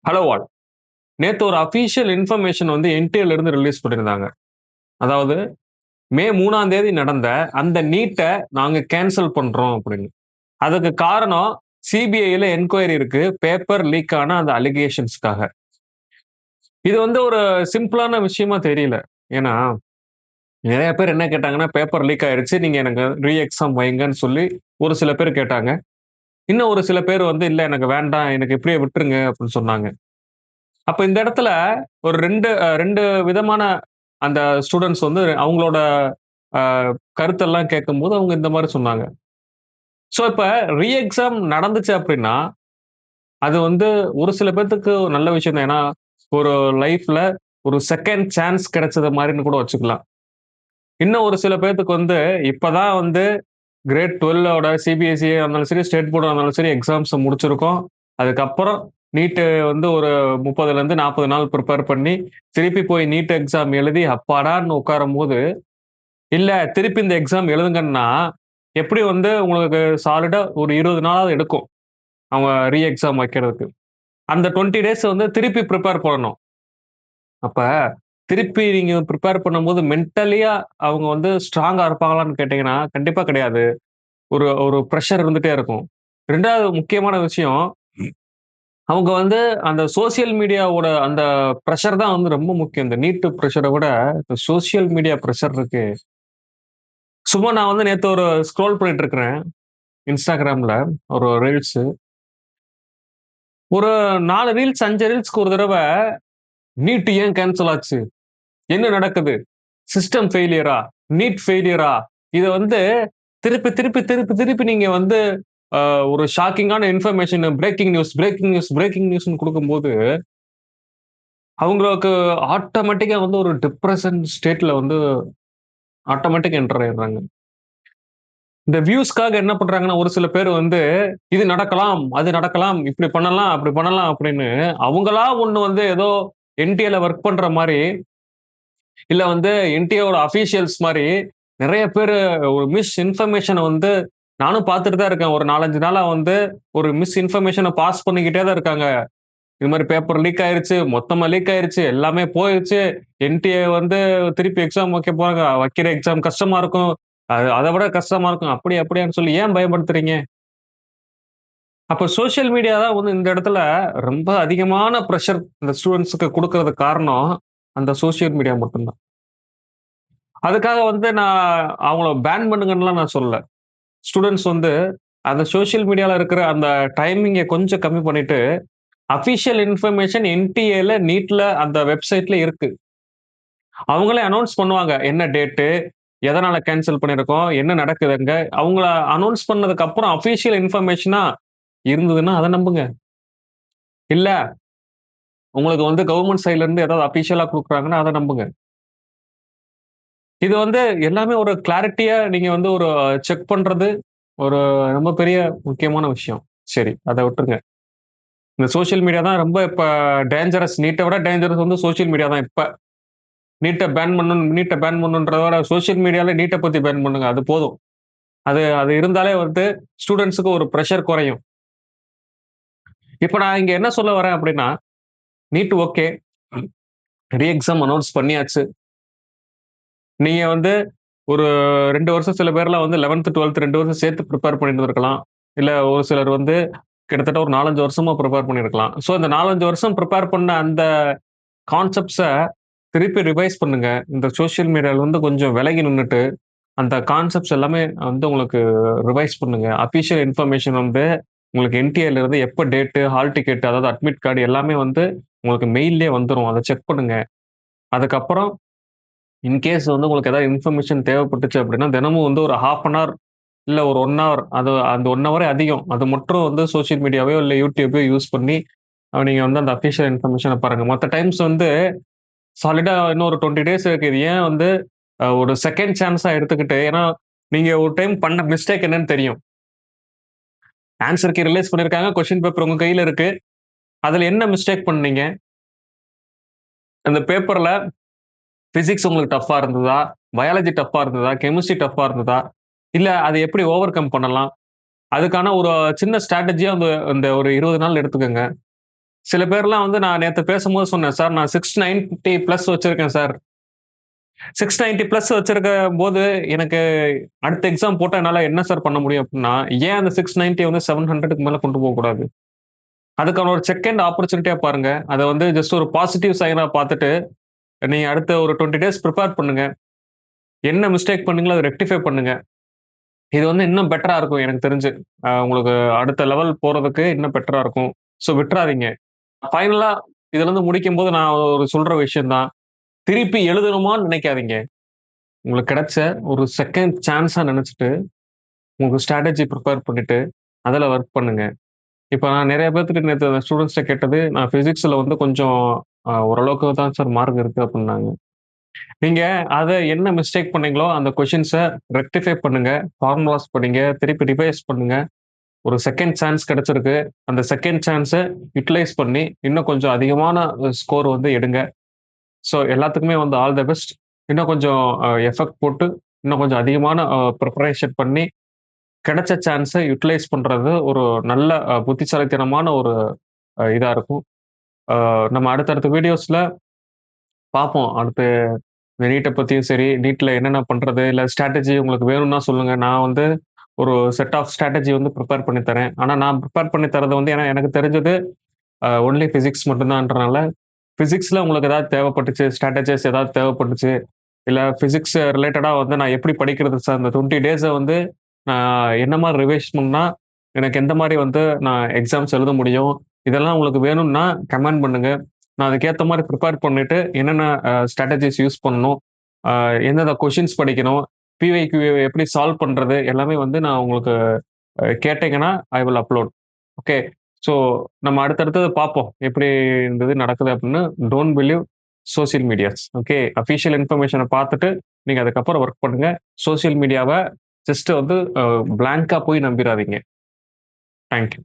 Hello all. நேத்து ஒரு official information வந்து என்டிஏல இருந்து ரிலீஸ் பண்ணியிருந்தாங்க. அதாவது மே 3ஆம் தேதி நடந்த அந்த நீட்ட நாங்க கேன்சல் பண்றோம் அப்படின்னு. அதுக்கு காரணம் சிபிஐல என்குயரி இருக்கு. பேப்பர் லீக் ஆன அந்த அலிகேஷன்ஸ்க்காக. இது வந்து ஒரு சிம்பிளான விஷயமா தெரியல. ஏன்னா, நெறைய பேர் என்ன கேட்டாங்கன்னா, பேப்பர் லீக் ஆயிடுச்சு. நீங்க எனக்கு ரீ எக்ஸாம் வைங்கன்னு சொல்லி ஒரு சில பேர் கேட்டாங்க. இன்னும் ஒரு சில பேர் வந்து, "இல்ல எனக்கு வேண்டாம். எனக்கு இப்படியே விட்டுருங்க" அப்படின்னு சொன்னாங்க. அப்ப இந்த இடத்துல ஒரு 2 விதமான அந்த ஸ்டூடண்ட்ஸ் வந்து அவங்களோட அ கருத்தெல்லாம் கேட்கும்போது, அவங்க இந்த மாரி சொன்னாங்க. ஸோ இப்ப ரீ எக்ஸாம் நடந்துச்சு அப்டின்னா, அது வந்து ஒரு சில பேத்துக்கு ஒரு நல்ல விஷயம் தான். ஏன்னா, ஒரு லைஃப்ல ஒரு செகண்ட் சான்ஸ் கிடைச்சது மாரின்னு கூட வச்சுக்கலாம். இன்னும் ஒரு சில பேத்துக்கு வந்து இப்ப தான் வந்து கிரேட் 12ஓட சிபிஎஸ்இ இருந்தாலும் சரி, ஸ்டேட் போர்டா இருந்தாலும் சரி எக்ஸாம்ஸ முடிச்சிருக்கோம். அதுக்கப்புறம் நீட் வந்து ஒரு 30லருந்து 40 நாள் பிரிப்பேர் பண்ணி, திருப்பி போய் நீட் எக்ஸாம் எழுதி அப்பாடான்னு உட்காரும்போது, இல்ல திருப்பி இந்த எக்ஸாம் எழுதுங்கன்னா, எப்படி வந்து உங்களுக்கு சாலிடா ஒரு 20 நாளாவது எடுக்கும். அவங்க ரீ எக்ஸாம் வைக்கிறதுக்கு. அந்த 20 டேஸ் வந்து திருப்பி பிரிப்பேர் பண்ணணும். அப்ப திருப்பி நீங்க பிரிப்பேர் பண்ணும்போது மென்டலியா அவங்க வந்து ஸ்ட்ராங்கா இருப்பாங்களான்னு கேட்டீங்கன்னா, கண்டிப்பா கிடையாது. ஒரு ஒரு பிரஷர் இருந்துட்டே இருக்கும். 2வது முக்கியமான விஷயம், அவங்க வந்து அந்த சோசியல் மீடியாவோட அந்த பிரஷர் தான் வந்து ரொம்ப முக்கியம். இந்த நீட் பிரஷர விட, இந்த சோசியல் மீடியா பிரஷர் இருக்கு. சும்மா நான் வந்து நேத்து ஒரு ஸ்க்ரோல் பண்ணிட்டு இருக்கிறேன். Instagramல ஒரு ரீல்ஸு. ஒரு 4 ரீல்ஸ், 5 ரீல்ஸ்க்கு ஒரு தடவ நீட் ஏன் கேன்சல் ஆச்சு? என்ன நடக்குது? சிஸ்டம் ஃபெயிலியரா? நீட் ஃபெயிலியரா? இத வந்து திருப்பி நீங்க வந்து அ ஒரு ஷாக்கிங்கான இன்ஃபர்மேஷன் பிரேக்கிங் நியூஸ், பிரேக்கிங் நியூஸ்ன்னு குடுக்கும்போது, அவங்களுக்கு ஆட்டோமேட்டிக்கா வந்து ஒரு டிப்ரஷன் ஸ்டேட்ல வந்து ஆட்டோமேட்டிக்கா என்டர் ஆயிடுறாங்க. இந்த வியூஸ்க்காக என்ன பண்றாங்கன்னா, ஒரு சில பேர் வந்து இது நடக்கலாம், அது நடக்கலாம், இப்படி பண்ணலாம், அப்படி பண்ணலாம் அப்படின்னு அவங்களா ஒண்ணு வந்து ஏதோ என்டிஏல வொர்க் பண்ற மாரி, இல்ல வந்து என்டிஏவோட அஃபிஷியல்ஸ் மாரி நெறைய பேரு ஒரு மிஸ் இன்ஃபர்மேஷன வந்து நானும் பார்த்துட்டு தான் இருக்கேன். ஒரு 4, 5 நாளா வந்து ஒரு மிஸ் இன்ஃபர்மேஷன பாஸ் பண்ணிக்கிட்டே தான் இருக்காங்க. இது மாரி பேப்பர் லீக் ஆயிருச்சு, மொத்தமா லீக் ஆயிருச்சு, எல்லாமே போயிருச்சு. என்டிஏ வந்து திருப்பி எக்ஸாம் வைக்க போறாங்க. வைக்கிற எக்ஸாம் கஷ்டமா இருக்கும். அத விட கஷ்டமா இருக்கும். அப்படி அப்படியான்னு சொல்லி ஏன் பயப்படுத்துறீங்க? அப்ப சோசியல் மீடியா தான் வந்து இந்த இடத்துல ரொம்ப அதிகமான பிரஷர் இந்த ஸ்டூடண்ட்ஸ்க்கு குடுக்குறதுக்கு காரணம், அந்த சோசியல் மீடியா மட்டும் தான். அதுக்காக வந்து நான் அவங்கள பேன் பண்ணுங்கன்னுலாம் நான் சொல்லல. ஸ்டூடண்ட்ஸ் வந்து அந்த சோசியல் மீடியால இருக்கிற அந்த டைமிங்க கொஞ்சம் கம்மி பண்ணிட்டு, அஃபிஷியல் இன்ஃபர்மேஷன் என்டிஏல, நீட்ல அந்த வெப்சைட்ல இருக்கு. அவங்களே அனவுன்ஸ் பண்ணுவாங்க. என்ன டேட்டு, எதனால கேன்சல் பண்ணியிருக்கோம், என்ன நடக்குது அங்க. அவங்கள அனவுன்ஸ் பண்ணதுக்கு அப்புறம் அஃபிஷியல் இன்ஃபர்மேஷனா இருந்ததுன்னா அத நம்புங்க. இல்ல உங்களுக்கு வந்து கவர்ன்மென்ட் சைட்ல இருந்து ஏதாவது அஃபிஷியலா குடுக்குறாங்கன்னா அத நம்புங்க. இது வந்து எல்லாமே ஒரு கிளாரிட்டியா நீங்க வந்து ஒரு செக் பண்றது, ஒரு ரொம்ப பெரிய முக்கியமான விஷயம். சரி, அத விட்டுருங்க. இந்த சோசியல் மீடியா தான் ரொம்ப இப்ப டேஞ்சரஸ். நீட்ட விட டேஞ்சரஸ் வந்து சோசியல் மீடியா தான் இப்ப. நீட்ட பேன் பண்ணணுன்றத விட சோசியல் மீடியால நீட்ட பத்தி பேன் பண்ணுங்க. அது போதும். அது அது இருந்தாலே வந்து ஸ்டூடண்ட்ஸ்க்கு ஒரு பிரஷர் குறையும். இப்ப நான் இங்க என்ன சொல்ல வரேன் அப்டின்னா, NEET okay. Re exam announce பண்ணியாச்சு. நீங்க வந்து ஒரு 2 வருஷம் சில பேர்லாம் வந்து 11த், 12த் 2 வருஷம் சேர்த்து பிரிப்பேர் பண்ணிட்டு இருந்திருக்கலாம். இல்ல ஒரு சிலர் வந்து கிட்டத்தட்ட ஒரு 4, 5 வருஷமா பிரிப்பேர் பண்ணியிருக்கலாம். ஸோ இந்த 4, 5 வருஷம் பிரிப்பேர் பண்ண அந்த கான்செப்ட்ஸ திருப்பி ரிவைஸ் பண்ணுங்க. இந்த சோசியல் மீடியால வந்து கொஞ்சம் விலகி நின்னுட்டு, அந்த கான்செப்ட்ஸ் எல்லாமே வந்து உங்களுக்கு ரிவைஸ் பண்ணுங்க. அஃபிஷியல் இன்ஃபர்மேஷன் வந்து உங்களுக்கு என்டிஏல இருந்து எப்ப டேட்டு, ஹால் டிக்கெட் அதாவது அட்மிட் கார்டு எல்லாமே வந்து உங்களுக்கு மெயில்லயே வந்துரும். அத செக் பண்ணுங்க. அதுக்கப்புறம் இன்கேஸ் வந்து உங்களுக்கு ஏதாவது இன்ஃபர்மேஷன் தேவைப்பட்டுச்சு அப்படின்னா, தினமும் வந்து ஒரு 1/2 அன் ஹவர் இல்ல ஒரு 1 ஹவர் அது அந்த 1 ஹவரே அதிகம். அது மட்டும் வந்து சோசியல் மீடியாவையோ, இல்ல YouTubeயோ யூஸ் பண்ணி நீங்க வந்து அந்த அஃபிஷியல் இன்ஃபர்மேஷன பாருங்க. மத்த டைம்ஸ் வந்து சாலிடா இன்னும் ஒரு 20 டேஸ் இருக்கு. இது ஏன் வந்து ஒரு செகண்ட் சான்ஸா எடுத்துக்கிட்டு ஏன்னா, நீங்க ஒரு டைம் பண்ண மிஸ்டேக் என்னன்னு தெரியும். ஆன்ஸர் கீ ரிலீஸ் பண்ணியிருக்காங்க. கொஸ்டின் பேப்பர் உங்க கையில இருக்கு. அதுல என்ன மிஸ்டேக் பண்ணீங்க? அந்த பேப்பர்ல பிசிக்ஸ் உங்களுக்கு டஃப்பா இருந்ததா? பயாலஜி டஃப்பா இருந்ததா? கெமிஸ்ட்ரி டஃப்பா இருந்ததா? இல்ல அத எப்படி ஓவர் கம் பண்ணலாம்? அதுக்கான ஒரு சின்ன ஸ்ட்ராட்டஜியா அந்த அந்த ஒரு 20 நாள் எடுத்துக்கங்க. சில பேர்லாம் வந்து நான் நேத்து பேசும்போது சொன்னேன், "சார் நான் 690 பிளஸ் வச்சிருக்கேன் சார். 690 பிளஸ் வச்சிருக்கம்போது, எனக்கு அடுத்த எக்ஸாம் போட்டா என்னால என்ன சார் பண்ண முடியும்?" அப்டின்னா, ஏன் அந்த 690 வந்து 700க்கு மேல கொண்டு போகக்கூடாது? அதுக்கான ஒரு செகண்ட் ஆப்பர்ச்சுனிட்டியா பாருங்க. அத வந்து ஜஸ்ட் ஒரு பாசிட்டிவ் சைனா பார்த்துட்டு, நீங்க அடுத்த ஒரு 20 டேஸ் பிரிப்பேர் பண்ணுங்க. என்ன மிஸ்டேக் பண்ணீங்களோ அத ரெக்டிஃபை பண்ணுங்க. இது வந்து இன்னும் பெட்டரா இருக்கும் எனக்கு தெரிஞ்சு. உங்களுக்கு அடுத்த லெவல் போறதுக்கு இன்னும் பெட்டரா இருக்கும். ஸோ விட்றாதீங்க. ஃபைனலா இதுலருந்து முடிக்கும்போது நான் ஒரு சொல்ற விஷயம் தான். திருப்பி எழுதணுமான்னு நினைக்காதீங்க. உங்களுக்கு கிடைச்ச ஒரு செகண்ட் சான்ஸா நெனச்சுட்டு, உங்க ஸ்ட்ராட்டஜி பிரிப்பேர் பண்ணிட்டு, அதுல வொர்க் பண்ணுங்க. இப்ப நான் நெறைய பேத்துட்ட நேத்து ஸ்டூடண்ட்ஸ்ட்ட கேட்டது, நான் பிசிக்ஸ்ல வந்து கொஞ்சம் ஓரளவுக்கு தான் சார் மார்க் இருக்கு அப்டின்னாங்க. நீங்க அத என்ன மிஸ்டேக் பண்ணீங்களோ, அந்த கொஸ்டின்ஸ ரெக்டிஃபை பண்ணுங்க. ஃபார்முலாஸ் படிங்க. திருப்பி ரிவைஸ் பண்ணுங்க. ஒரு செகண்ட் சான்ஸ் கிடைச்சிருக்கு. அந்த செகண்ட் சான்ஸ யுட்டிலைஸ் பண்ணி, இன்னும் கொஞ்சம் அதிகமான ஸ்கோர் வந்து எடுங்க. ஸோ எல்லாத்துக்குமே வந்து ஆல் த பெஸ்ட். இன்னும் கொஞ்சம் எஃபெக்ட் போட்டு, இன்னும் கொஞ்சம் அதிகமான பிரிப்பரேஷன் பண்ணி, கிடைச்ச சான்ஸ யுட்டிலைஸ் பண்றது ஒரு நல்ல புத்திசாலித்தனமான ஒரு இதா இருக்கும். நம்ம அடுத்தடுத்த வீடியோஸ்ல பார்ப்போம். அடுத்து இந்த நீட்ட பத்தியும் சரி, நீட்ல என்னென்ன பண்றது? இல்ல ஸ்ட்ராட்டஜி உங்களுக்கு வேணும்னா சொல்லுங்க. நான் வந்து ஒரு செட் ஆஃப் ஸ்ட்ராட்டஜி வந்து பிரிப்பேர் பண்ணி தரேன். ஆனா நான் பிரிப்பேர் பண்ணி தர்றது வந்து ஏன்னா எனக்கு தெரிஞ்சது ஒன்லி பிசிக்ஸ் மட்டும் தான்றனால, பிசிக்ஸ்ல உங்களுக்கு ஏதாவது தேவைப்பட்டுச்சு, ஸ்ட்ராட்டஜிஸ் ஏதாவது தேவைப்பட்டுச்சு, இல்ல பிசிக்ஸ் ரிலேட்டடா வந்து நான் எப்படி படிக்கிறது சார்? இந்த 20 டேஸ வந்து நான் என்ன மாரி ரிவைஸ் பண்ணா, எனக்கு எந்த மாரி வந்து நான் எக்ஸாம்ஸ் எழுத முடியும்? இதெல்லாம் உங்களுக்கு வேணும்னா கமெண்ட் பண்ணுங்க. நான் அதுக்கேத்த மாரி பிரிப்பேர் பண்ணிட்டு, என்னென்ன ஸ்ட்ராட்டஜிஸ் யூஸ் பண்ணணும்? அ எந்தெந்த கொஸ்டின்ஸ் படிக்கணும்? பிவைக்யூ எப்படி சால்வ் பண்றது? எல்லாமே வந்து நான் உங்களுக்கு கேட்டீங்கன்னா, I will upload. Okay. So நம்ம அடுத்தடுத்தது பார்ப்போம். எப்படி இந்த இது நடக்குது அப்படின்னு. Don't believe social medias. Okay. Official இன்ஃபர்மேஷன பார்த்துட்டு, நீங்க அதுக்கப்புறம் வொர்க் பண்ணுங்க. சோசியல் மீடியாவ ஜஸ்ட் வந்து பிளாங்க்கா போய் நம்பிறாதீங்க. Thank you.